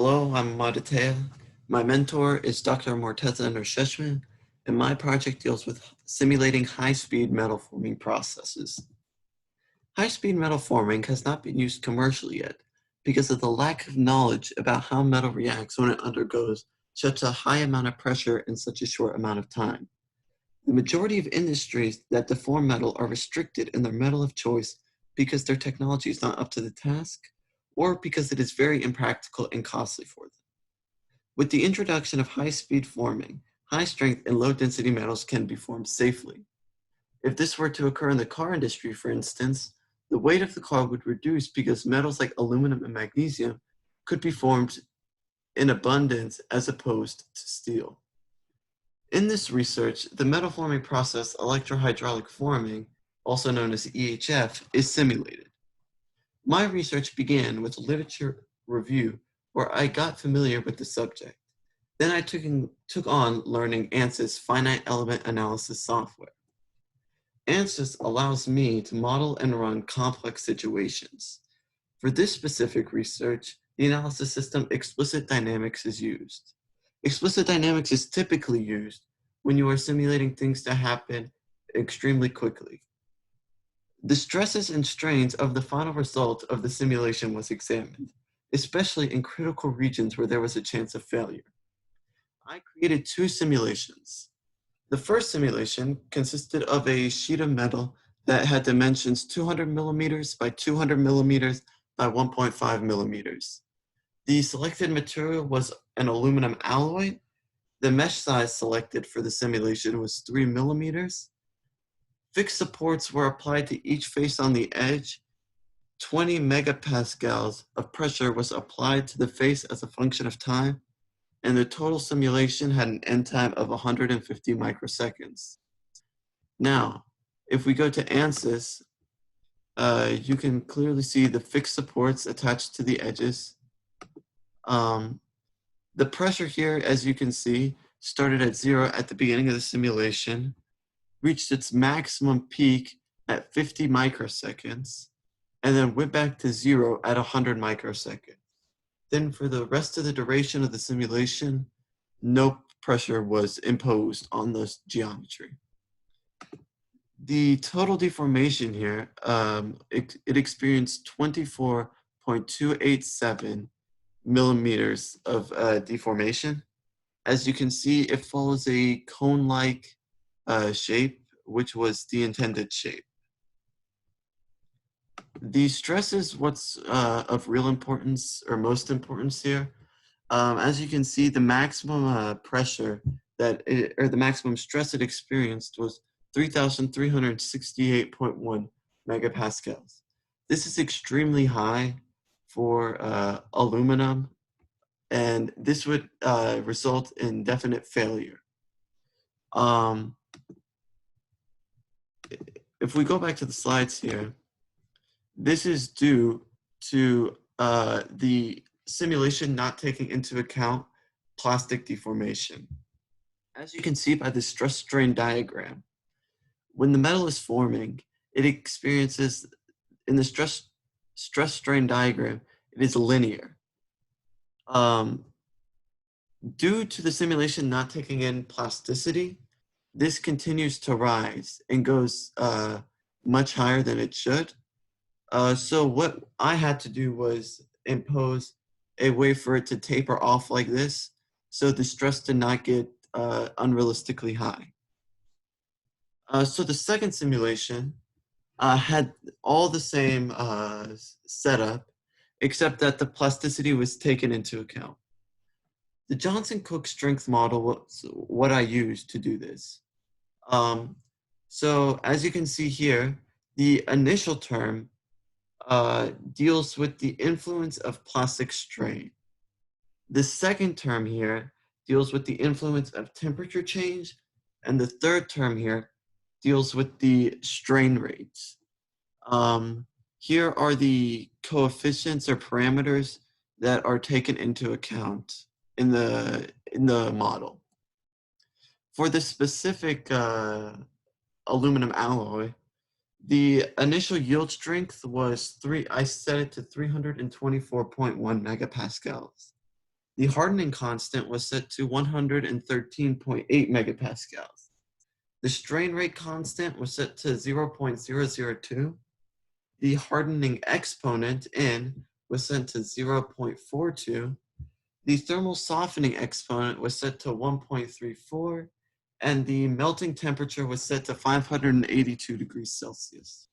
Hello, I'm Madatea. My mentor is Dr. Morteza Nursheshman, and my project deals with simulating high-speed metal forming processes. High-speed metal forming has not been used commercially yet because of the lack of knowledge about how metal reacts when it undergoes such a high amount of pressure in such a short amount of time. The majority of industries that deform metal are restricted in their metal of choice because their technology is not up to the task, or because it is very impractical and costly for them. With the introduction of high-speed forming, high-strength and low-density metals can be formed safely. If this were to occur in the car industry, for instance, the weight of the car would reduce because metals like aluminum and magnesium could be formed in abundance as opposed to steel. In this research, the metal forming process, electrohydraulic forming, also known as EHF, is simulated. My research began with a literature review where I got familiar with the subject. Then I took on learning ANSYS finite element analysis software. ANSYS allows me to model and run complex situations. For this specific research, the analysis system Explicit Dynamics is used. Explicit Dynamics is typically used when you are simulating things to happen extremely quickly. The stresses and strains of the final result of the simulation was examined, especially in critical regions where there was a chance of failure. I created two simulations. The first simulation consisted of a sheet of metal that had dimensions 200 millimeters by 200 millimeters by 1.5 millimeters. The selected material was an aluminum alloy. The mesh size selected for the simulation was 3 millimeters. Fixed supports were applied to each face on the edge. 20 megapascals of pressure was applied to the face as a function of time, and the total simulation had an end time of 150 microseconds. Now, if we go to ANSYS, you can clearly see the fixed supports attached to the edges. The pressure here, as you can see, started at 0 at the beginning of the simulation, reached its maximum peak at 50 microseconds, and then went back to 0 at 100 microseconds. Then for the rest of the duration of the simulation, no pressure was imposed on the geometry. The total deformation here, it experienced 24.287 millimeters of deformation. As you can see, it follows a cone-like shape, which was the intended shape. The stress is what's of real importance or most importance here. As you can see, the maximum pressure or the maximum stress it experienced was 3,368.1 megapascals. This is extremely high for aluminum, and this would result in definite failure. If we go back to the slides here, this is due to the simulation not taking into account plastic deformation. As you can see by the stress strain diagram, when the metal is forming, it experiences, in the stress strain diagram, it is linear. Due to the simulation not taking in plasticity, this continues to rise and goes much higher than it should. So what I had to do was impose a way for it to taper off like this, so the stress did not get unrealistically high. So the second simulation had all the same setup, except that the plasticity was taken into account. The Johnson-Cook strength model was what I used to do this. So as you can see here, the initial term deals with the influence of plastic strain. The second term here deals with the influence of temperature change, and the third term here deals with the strain rates. Here are the coefficients or parameters that are taken into account in the model. For the specific aluminum alloy, the initial yield strength was I set it to 324.1 megapascals. The hardening constant was set to 113.8 megapascals. The strain rate constant was set to 0.002. The hardening exponent, N, was set to 0.42. The thermal softening exponent was set to 1.34, and the melting temperature was set to 582 degrees Celsius.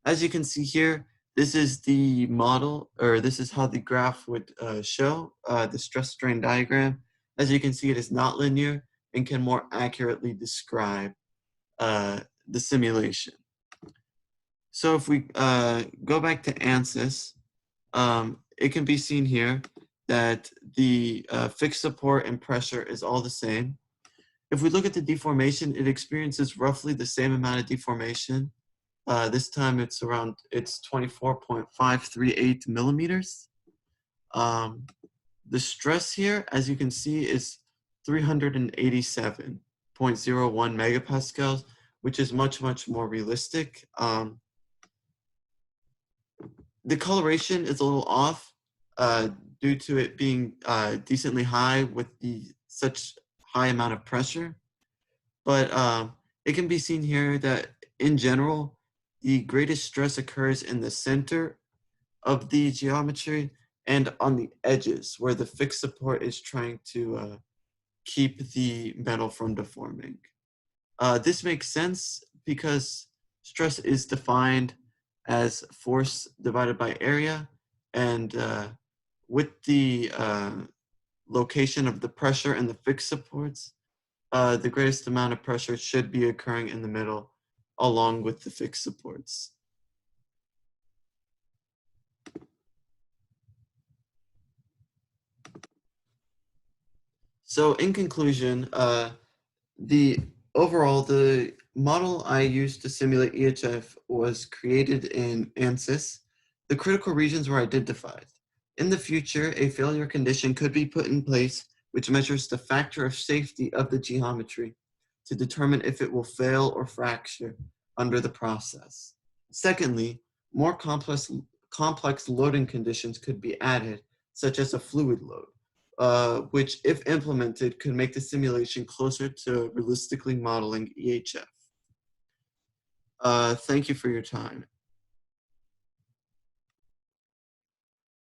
As you can see here, this is the model, or this is how the graph would show the stress strain diagram. As you can see, it is not linear and can more accurately describe the simulation. So if we go back to ANSYS, it can be seen here that the fixed support and pressure is all the same. If we look at the deformation, it experiences roughly the same amount of deformation. This time it's 24.538 millimeters. The stress here, as you can see, is 387.01 megapascals, which is much, much more realistic. The coloration is a little off due to it being decently high with such high amount of pressure. But it can be seen here that in general, the greatest stress occurs in the center of the geometry and on the edges where the fixed support is trying to keep the metal from deforming. This makes sense because stress is defined as force divided by area, and with the location of the pressure and the fixed supports, the greatest amount of pressure should be occurring in the middle along with the fixed supports. So in conclusion, the model I used to simulate EHF was created in ANSYS. The critical regions were identified. In the future, a failure condition could be put in place which measures the factor of safety of the geometry to determine if it will fail or fracture under the process. Secondly, more complex loading conditions could be added, such as a fluid load, which, if implemented, could make the simulation closer to realistically modeling EHF. Thank you for your time.